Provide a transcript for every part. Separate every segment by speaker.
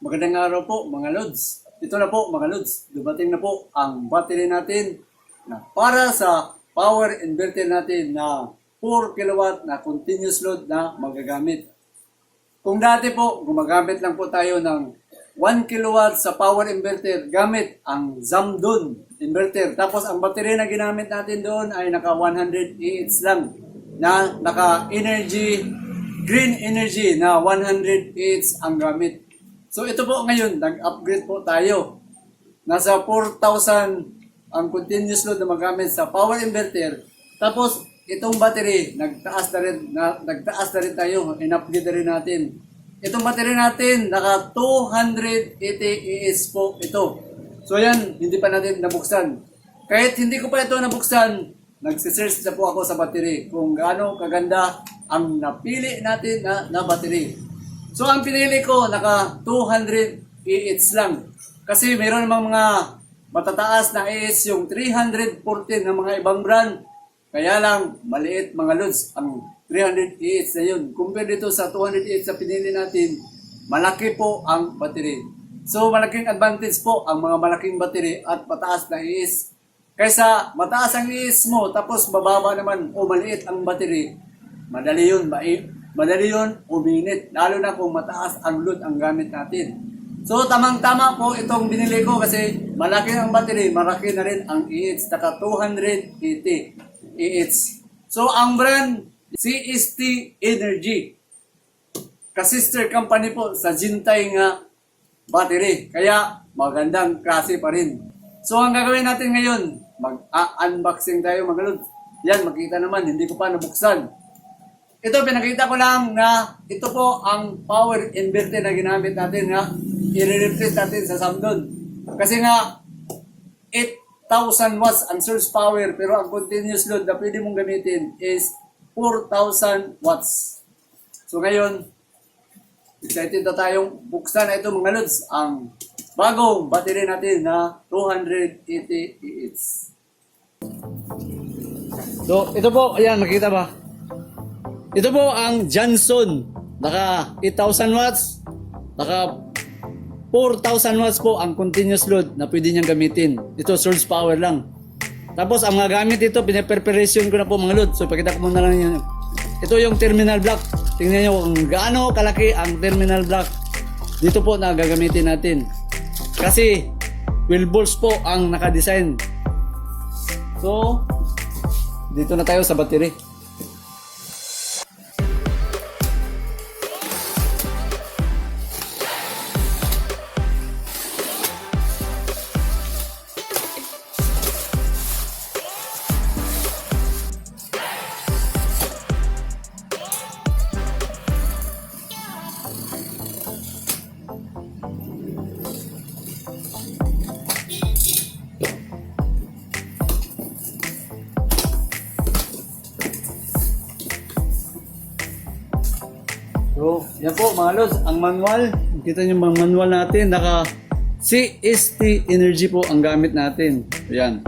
Speaker 1: Magandang araw po mga Lods. Ito na po mga Lods, dumating na po ang battery natin na para sa power inverter natin na 4 kilowatt na continuous load na magagamit. Kung dati po, gumagamit lang po tayo ng 1 kilowatt sa power inverter gamit ang Zamdon inverter. Tapos ang battery na ginamit natin doon ay naka 100 Ah lang na naka green energy na 100 Ah ang gamit. So ito po ngayon, nag-upgrade po tayo. Nasa 4,000 ang continuous load na magamit sa power inverter. Tapos itong battery, nagtaas na rin tayo, in-upgrade na rin natin. Itong battery natin, naka 280 Ah po ito. So yan, hindi pa natin nabuksan. Kahit hindi ko pa ito nabuksan, nagsisearch na po ako sa battery kung gaano kaganda ang napili natin na battery. So ang pinili ko, naka 200 Ah lang. Kasi mayroon namang mga matataas na AS yung 314 ng mga ibang brand. Kaya lang, maliit mga Lods, ang 300 AH na yun. Compare dito sa 200 AH sa pinili natin, malaki po ang battery. So malaking advantage po ang mga malaking battery at mataas na AS. Kaysa mataas ang AS mo, tapos bababa naman o maliit ang battery, madali yun uminit. Lalo na kung mataas ang load ang gamit natin. So tamang-tama po itong binili ko kasi malaki ang battery, malaki na rin ang AH, taka 280 AH. So ang brand, CST Energy. Ka-sister company po sa Jintay nga battery. Kaya magandang klase pa rin. So ang gagawin natin ngayon, mag-unboxing tayo mga Lods. Yan, makita naman, hindi ko pa nabuksan. Ito, pinakita ko lang na ito po ang power inverter na ginamit natin nga i-replace natin sa Zamdon. Kasi nga 8,000 watts ang source power pero ang continuous load na pwede mong gamitin is 4,000 watts. So ngayon, excited na tayong buksan na ito mga Lods, ang bagong battery natin na 280 Ah. So ito po, ayan, makita ba? Ito po ang Johnson, naka 8,000 watts, naka 4,000 watts po ang continuous load na pwede niyang gamitin. Ito source power lang. Tapos ang mga gamit ito, pinapreparation ko na po mga Lods. So pakita ko muna lang yan. Ito yung terminal block. Tingnan nyo kung gaano kalaki ang terminal block. Dito po na gagamitin natin. Kasi 12 volts po ang nakadesign. So dito na tayo sa battery. So, yan po mga Lods, ang manual. Kita nyo mga manual natin, naka CST Energy po ang gamit natin. Ayan.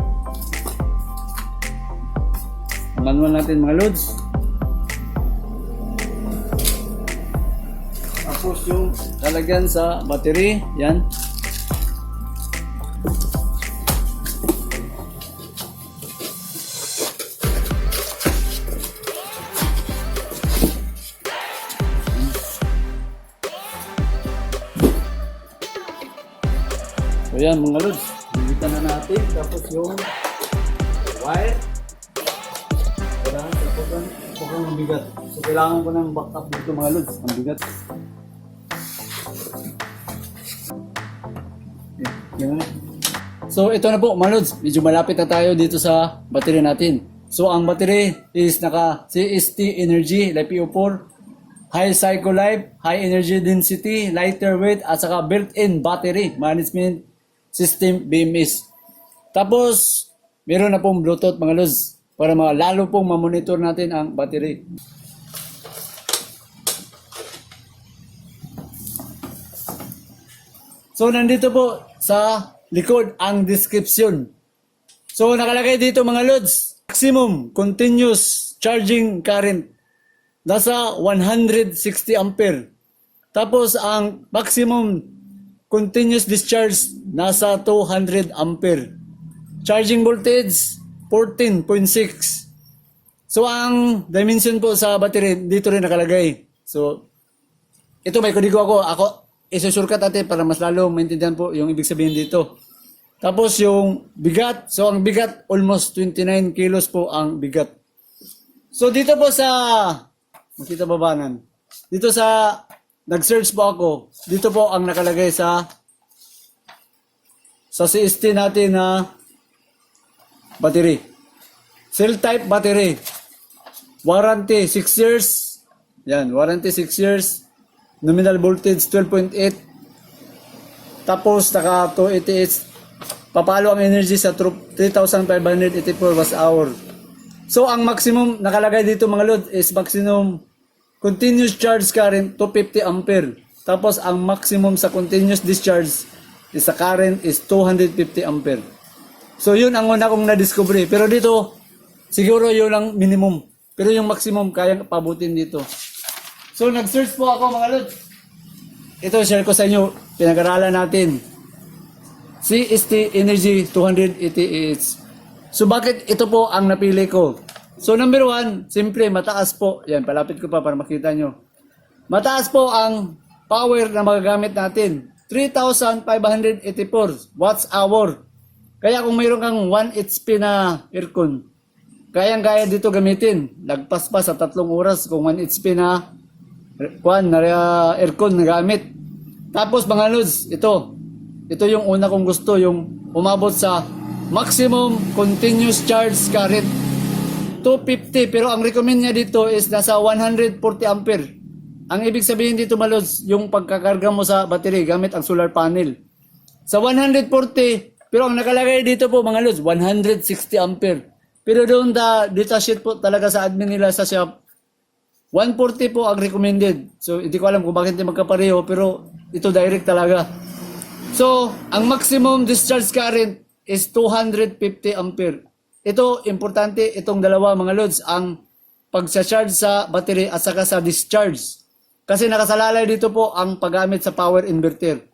Speaker 1: Ang manual natin mga Lods. Tapos yung lalagyan sa battery, yan. So yan mga Lods, bibitan na natin. Tapos yung wire. Tapos ang mabigat. So kailangan ko ng backup dito mga Lods. Ang bigat. Yan. So ito na po mga Lods. Medyo malapit na tayo dito sa battery natin. So ang battery is naka CST Energy LiPo4. High cycle life, high energy density, lighter weight, at saka built-in battery management system BMS. Tapos, meron na pong Bluetooth mga Lods para lalo pong mamonitor natin ang battery. So, nandito po sa likod ang description. So, nakalagay dito mga Lods, maximum continuous charging current nasa 160 ampere. Tapos ang maximum continuous discharge, nasa 200 ampere. Charging voltage, 14.6. So, ang dimension po sa battery, dito rin nakalagay. So, ito may kodigo ako isusurkat natin para mas lalo maintindihan po yung ibig sabihin dito. Tapos yung bigat, so ang bigat almost 29 kilos po ang bigat. So dito po sa, makita babanan, dito sa, nag-search po ako, dito po ang nakalagay sa CST natin na battery. Cell type battery. Warranty 6 years. Yan, warranty 6 years. Nominal voltage 12.8. Tapos naka 288. Papalo ang energy sa 3,584 watt-hour. So ang maximum nakalagay dito mga load is maximum continuous charge current 250 ampere. Tapos ang maximum sa continuous discharge is sa current is 250 ampere. So yun ang una kong na-discover. Pero dito siguro yun ang minimum. Pero yung maximum kayang pabutin dito. So nag-search po ako mga load. Ito share ko sa inyo, pinag-aralan natin. CST Energy 280AH. So bakit ito po ang napili ko? So number 1, simple, mataas po. Yan, palapit ko pa para makita nyo. Mataas po ang power na magagamit natin. 3,584 watts hour. Kaya kung mayroon kang 1 HP na aircon, kayang-kaya dito gamitin. Lagpas pa sa 3 oras kung 1 HP na aircon na gamit. Tapos mga lods, ito yung una kong gusto, yung umabot sa maximum continuous charge current 250, pero ang recommend niya dito is nasa 140 ampere. Ang ibig sabihin dito mga lods, yung pagkakarga mo sa battery gamit ang solar panel. Sa 140, pero ang nakalagay dito po mga lods, 160 ampere. Pero doon data sheet po talaga sa admin nila sa shop, 140 po ang recommended. So hindi ko alam kung bakit hindi magkapareho, pero ito direct talaga. So, ang maximum discharge current is 250 ampere. Ito, importante itong dalawa mga loads, ang pagsa-charge sa battery at saka sa discharge. Kasi nakasalalay dito po ang paggamit sa power inverter.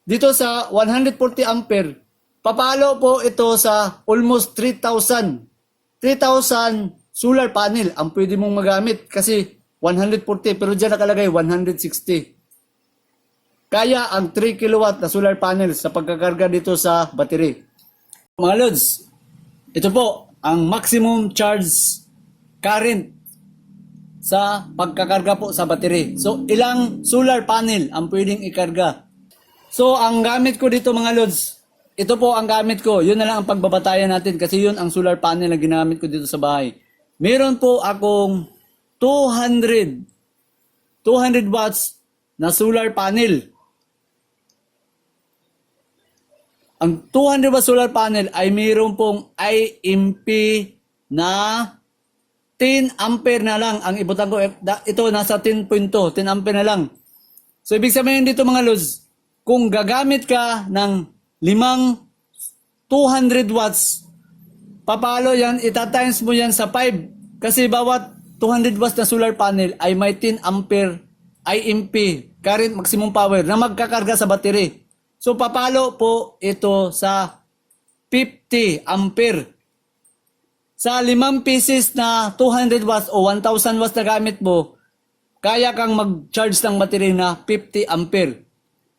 Speaker 1: Dito sa 140 ampere, papalo po ito sa almost 3,000. 3,000 solar panel ang pwede mong magamit kasi 140 pero dyan nakalagay 160. Kaya ang 3 kilowatt na solar panel sa pagkakarga dito sa battery. Mga lods, ito po ang maximum charge current sa pagkakarga po sa battery. So ilang solar panel ang pwedeng ikarga. So ang gamit ko dito mga lods, ito po ang gamit ko. Yun na lang ang pagbabatayan natin kasi yun ang solar panel na ginamit ko dito sa bahay. Meron po akong 200 watts na solar panel. Ang 200 watts solar panel ay mayroon pong IMP na 10 ampere na lang ang ibutan ko. Ito nasa 10.2, 10 ampere na lang. So ibig sabihin dito mga lods, kung gagamit ka ng 200 watts, papalo yan, itatimes mo yan sa 5. Kasi bawat 200 watts na solar panel ay may 10 ampere IMP, current maximum power, na magkakarga sa battery. So papalo po ito sa 50 ampere. Sa 5 pieces na 200 watts o 1,000 watts na gamit mo, kaya kang mag-charge ng battery na 50 ampere.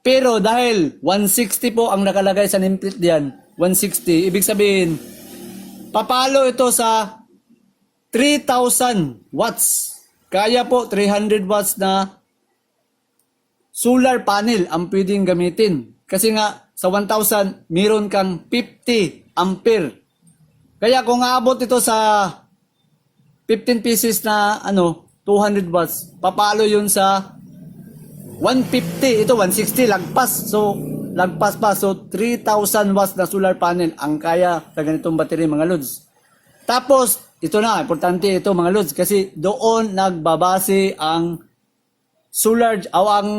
Speaker 1: Pero dahil 160 po ang nakalagay sa nameplate diyan, 160, ibig sabihin, papalo ito sa 3,000 watts. Kaya po 300 watts na solar panel ang pwedeng gamitin. Kasi nga, sa 1,000, meron kang 50 ampere. Kaya kung aabot ito sa 15 pieces na 200 watts, papalo yun sa 150. Ito, 160, lagpas. So, lagpas pa. So, 3,000 watts na solar panel ang kaya sa ganitong battery mga lods. Tapos, ito na, importante ito mga lods, kasi doon nagbabase ang solar o ang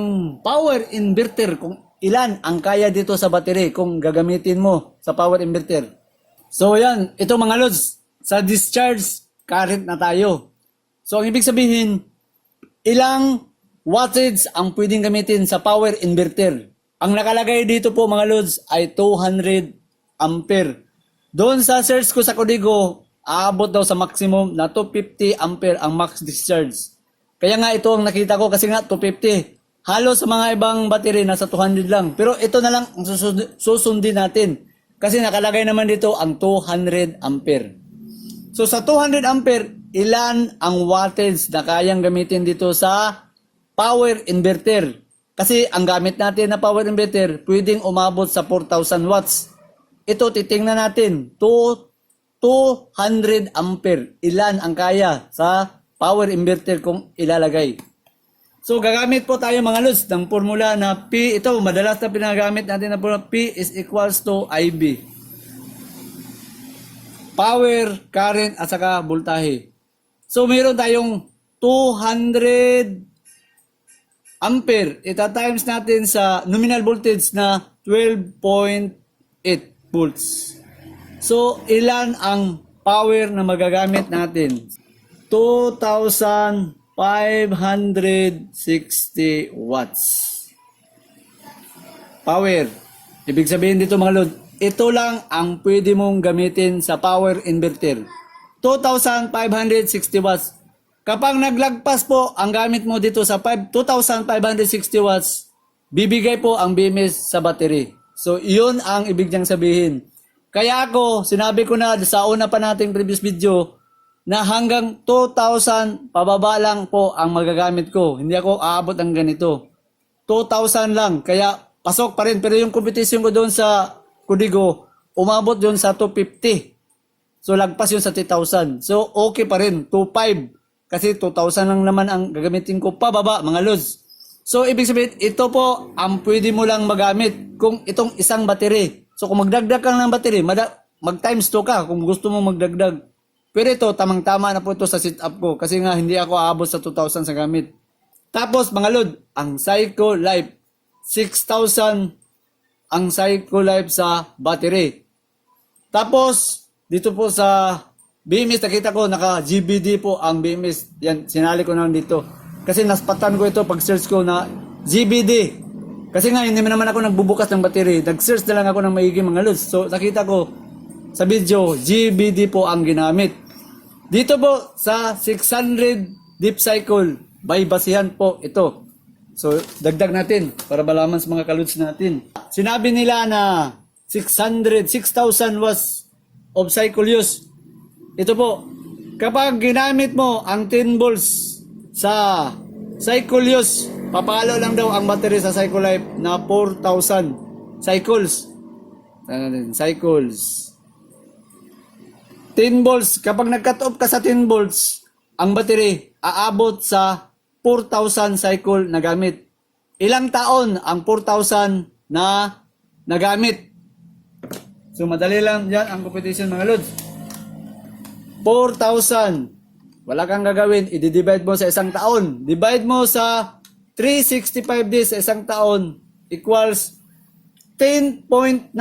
Speaker 1: power inverter kung ilan ang kaya dito sa battery kung gagamitin mo sa power inverter. So yan, ito mga lods, sa discharge current na tayo. So ang ibig sabihin, ilang wattage ang pwedeng gamitin sa power inverter. Ang nakalagay dito po mga lods ay 200 ampere. Doon sa search ko sa Kodigo, aabot daw sa maximum na 250 ampere ang max discharge. Kaya nga ito ang nakita ko kasi nga 250. Halos sa mga ibang battery nasa 200 lang. Pero ito na lang ang susundin natin. Kasi nakalagay naman dito ang 200 ampere. So sa 200 ampere, ilan ang wattage na kayang gamitin dito sa power inverter? Kasi ang gamit natin na power inverter, pwedeng umabot sa 4,000 watts. Ito, titingnan natin. 200 ampere. Ilan ang kaya sa power inverter kung ilalagay? So, gagamit po tayo mga lods ng formula na P. Ito, madalas na pinagamit natin na formula P is equals to IB. Power, current, at saka voltahe. So, meron tayong 200 ampere, ita-times natin sa nominal voltage na 12.8 volts. So, ilan ang power na magagamit natin? 2,560 watts. Power. Ibig sabihin dito mga lod, ito lang ang pwede mong gamitin sa power inverter. 2,560 watts. Kapag naglagpas po ang gamit mo dito sa 2,560 watts, bibigay po ang BMS sa battery. So, iyon ang ibig niyang sabihin. Kaya ako, sinabi ko na sa una pa nating previous video, na hanggang 2,000 pababa lang po ang magagamit ko. Hindi ako aabot ng ganito. 2,000 lang. Kaya pasok pa rin. Pero yung competition ko doon sa Kodigo, umabot doon sa 250. So, lagpas yun sa 3,000. So, okay pa rin. 2,500. Kasi 2,000 lang naman ang gagamitin ko pababa, mga lods. So, ibig sabihin, ito po ang pwede mo lang magamit kung itong isang battery. So, kung magdagdag ka ng battery, mag times 2 ka kung gusto mo magdagdag. Pero ito, tamang-tama na po ito sa setup ko kasi nga hindi ako aabot sa 2,000 sa gamit. Tapos, mga lod, ang cycle life, 6,000 ang cycle life sa battery. Tapos, dito po sa BMS, nakita ko, naka-GBD po ang BMS. Yan, sinali ko na dito. Kasi naspatan ko ito pag search ko na GBD. Kasi nga, hindi naman ako nagbubukas ng battery. Nag-search na lang ako ng maigi mga lods. So, nakita ko sa video, GBD po ang ginamit. Dito po sa 600 deep cycle, by basihan po ito. So, dagdag natin para malaman sa mga kalods natin. Sinabi nila na 6,000 watts of cycle use. Ito po, kapag ginamit mo ang 10 volts sa cycle use, papalo lang daw ang battery sa cycle life na 4,000 cycles. Cycles. 10 volts, kapag nag-cut off ka sa 10 volts, ang battery aabot sa 4,000 cycle na gamit. Ilang taon ang 4,000 na nagamit? So, madali lang yan ang competition mga lods. 4,000. Wala kang gagawin. I-divide mo sa isang taon. Divide mo sa 365 days sa isang taon equals 10.9.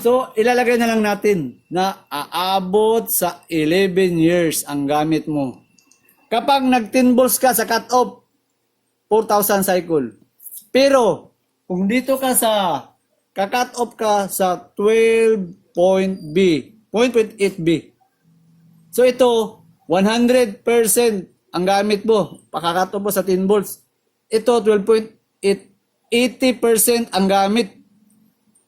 Speaker 1: So, ilalagay na lang natin na aabot sa 11 years ang gamit mo. Kapag nag-10 volts ka sa cut-off, 4,000 cycle. Pero, kung dito ka sa ka-cut off ka sa 12.8B. So ito, 100% ang gamit mo. Pakakat off mo sa 10 volts. Ito, 12.8. 80% ang gamit.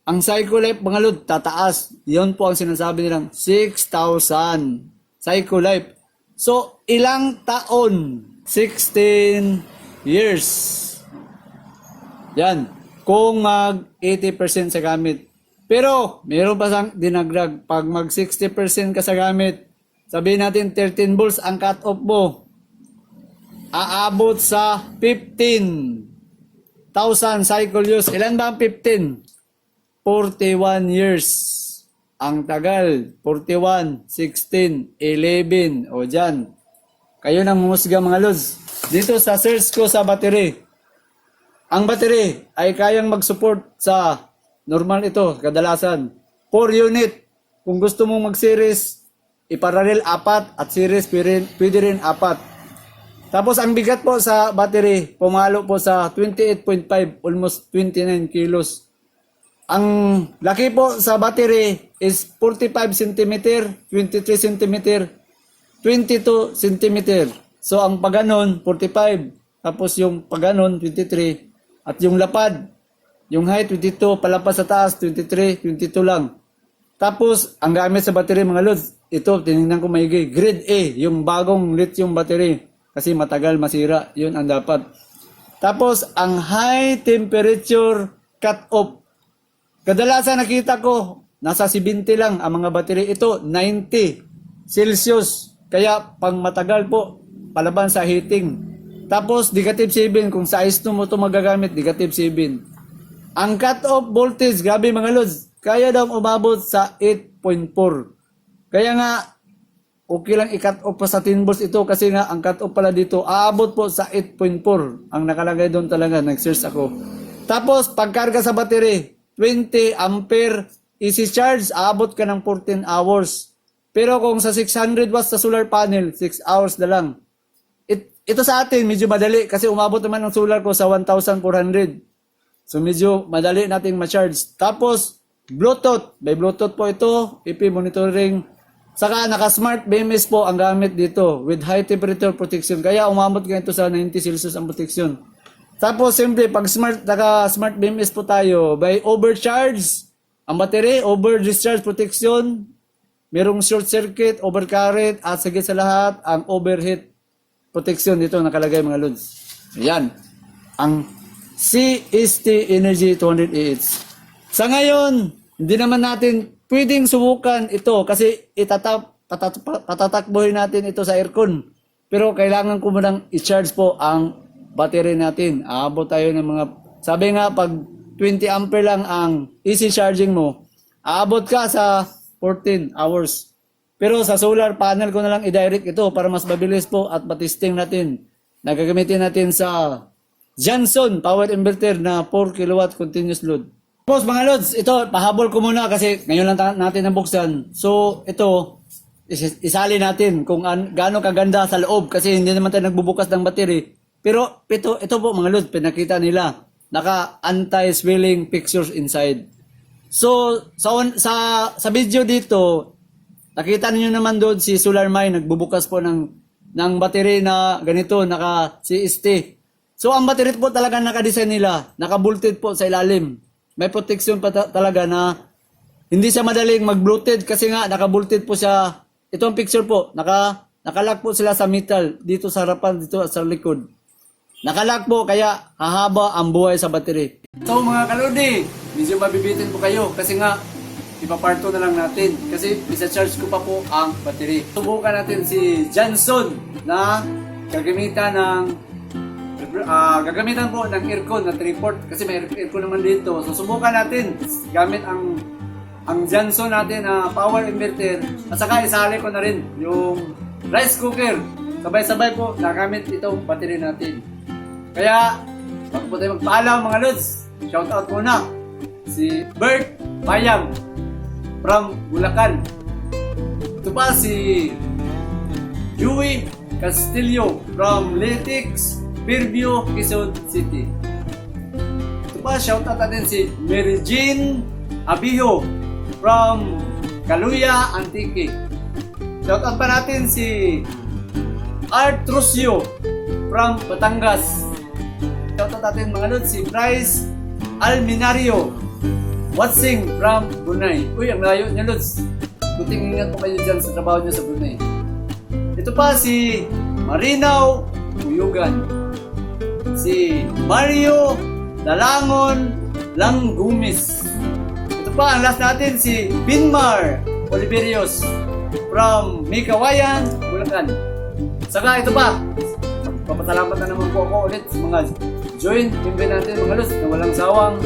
Speaker 1: Ang cycle life, mga lod, tataas. Yun po ang sinasabi nilang 6,000 cycle life. So, ilang taon? 16 years. Yan. Kung mag 80% sa gamit. Pero, mayroon pa sang dinagdag. Pag mag 60% ka sa gamit, sabihin natin 13 volts ang cut-off mo, aabot sa 15,000 cycle use. Ilan ba ang 15? 41 years. Ang tagal. 41, 16, 11. O dyan. Kayo nang humusga mga lods. Dito sa search ko sa battery. Ang battery ay kayang mag-support sa normal ito, kadalasan. 4 unit. Kung gusto mong mag-series, iparallel 4 at series pwede rin 4. Tapos ang bigat po sa battery, pumalo po sa 28.5, almost 29 kilos. Ang laki po sa battery is 45 cm, 23 cm, 22 cm. So ang paganon, 45. Tapos yung paganon, 23. At yung lapad, yung height, 22. Palapas sa taas, 23, 22 lang. Tapos, ang gamit sa battery mga lods, ito, tinignan ko maigi. Grade A, yung bagong lithium battery. Kasi matagal masira, yun ang dapat. Tapos, ang high temperature cut-off. Kadalasan nakita ko, nasa 70 lang ang mga battery. Ito, 90 Celsius. Kaya, pang matagal po, palaban sa heating. Tapos, negative 7. Kung sa ice mo ito magagamit, negative 7. Ang cut-off voltage, grabe mga lods, kaya daw umabot sa 8.4. Kaya nga, okay lang i-cut off pa sa 10 volts ito kasi nga ang cut off pala dito aabot po sa 8.4 ang nakalagay doon talaga, nag-search ako. Tapos pagkarga sa battery 20 ampere easy charge, aabot ka ng 14 hours. Pero kung sa 600 watts sa solar panel 6 hours na lang. Ito sa atin medyo madali kasi umabot naman ang solar ko sa 1,400. So medyo madali nating ma-charge. Tapos Bluetooth, may Bluetooth po ito, IP monitoring. Saka naka-smart BMS po ang gamit dito with high temperature protection. Kaya umabot ganito sa 90 Celsius ang protection. Tapos siyempre pag naka-smart BMS po tayo, by overcharge ang battery, over discharge protection, merong short circuit, overcurrent, at sagit sa lahat ang overheat protection dito nakalagay mga lods. Ayan, ang CST Energy 200AH. Sa ngayon, hindi naman natin pwedeng subukan ito kasi patatakbuhin natin ito sa aircon. Pero kailangan ko munang i-charge po ang battery natin. Aabot tayo ng mga, sabi nga pag 20 ampere lang ang easy charging mo, aabot ka sa 14 hours. Pero sa solar panel ko na lang i-direct ito para mas mabilis po at matesting natin. Nagagamitin natin sa Johnson power inverter na 4 kilowatt continuous load. Tapos mga lods, ito, pahabol ko muna kasi ngayon lang natin nabuksan. So, ito, isali natin kung gaano kaganda sa loob kasi hindi naman tayo nagbubukas ng battery. Pero, ito po mga lods, pinakita nila. Naka anti-swelling pictures inside. So, sa video dito, nakita niyo naman doon si SolarMine, nagbubukas po ng battery na ganito, naka CST. So, ang battery po talaga naka-design nila, naka-bolted po sa ilalim. May protection pa talaga na hindi siya madaling mag-bloated kasi nga naka-bolted po siya. Ito ang picture po, nakalock po sila sa metal dito sa harapan, dito sa likod. Nakalock po kaya hahaba ang buhay sa battery. So mga kalodi, medyo mabibitin po kayo kasi nga ipaparto na lang natin kasi isa-charge ko pa po ang battery. Subukan natin si Johnson na gagamitan po ng aircon na 3/4 kasi may aircon naman dito. So subukan natin gamit ang Johnson natin na power inverter at saka isali ko na rin yung rice cooker. Sabay-sabay po nagamit itong battery natin. Kaya bago po tayo magpaalam mga lods, shout out muna si Bert Bayang from Bulacan. Ito pa si Joey Castillo from Litix, Fairview, Quezon City. Ito pa, shoutout natin si Mary Jean Abiho from Caluya, Antique. Shoutout pa natin si Art Rusio from Batangas. Shoutout natin mga lods si Bryce Alminario watching from Brunei. Uy, ang layo niya lods. Buting ingat po kayo dyan sa trabaho niyo sa Brunei. Ito pa si Marinaw Uyugan, si Mario Dalangon Langgumis. Ito pa ang last natin si Binmar Oliverios from Mikawayan, Bulacan. Saka ito pa, magpapasalamat na naman po ako ulit sa mga join member natin mga lods na walang sawang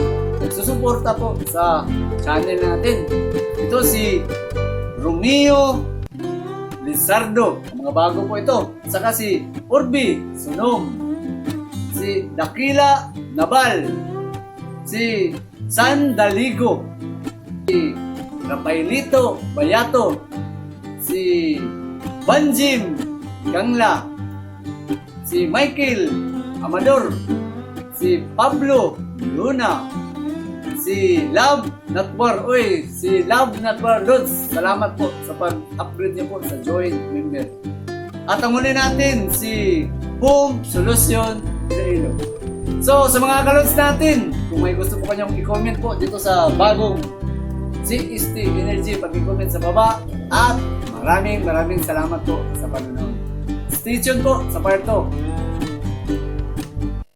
Speaker 1: nagsusuporta po sa channel natin. Ito si Romeo Lizardo, ang mga bago po ito. Saka si Urbi Sunom, si Dakila Nabal, si Sandaligo, si Rafaelito Bayato, si Banjim Gangla, si Michael Amador, si Pablo Luna, si Love Natwar. Uy, si Love Natwar Lods, salamat po sa pag-upgrade niyo po sa joint member. At ang muli natin, si Boom Solution Iloilo. So, sa mga kalods natin, kung may gusto po kanyang i-comment po dito sa bagong CST Energy, pag-i-comment sa baba. At maraming salamat po sa panonood. Stay tuned po sa part 2.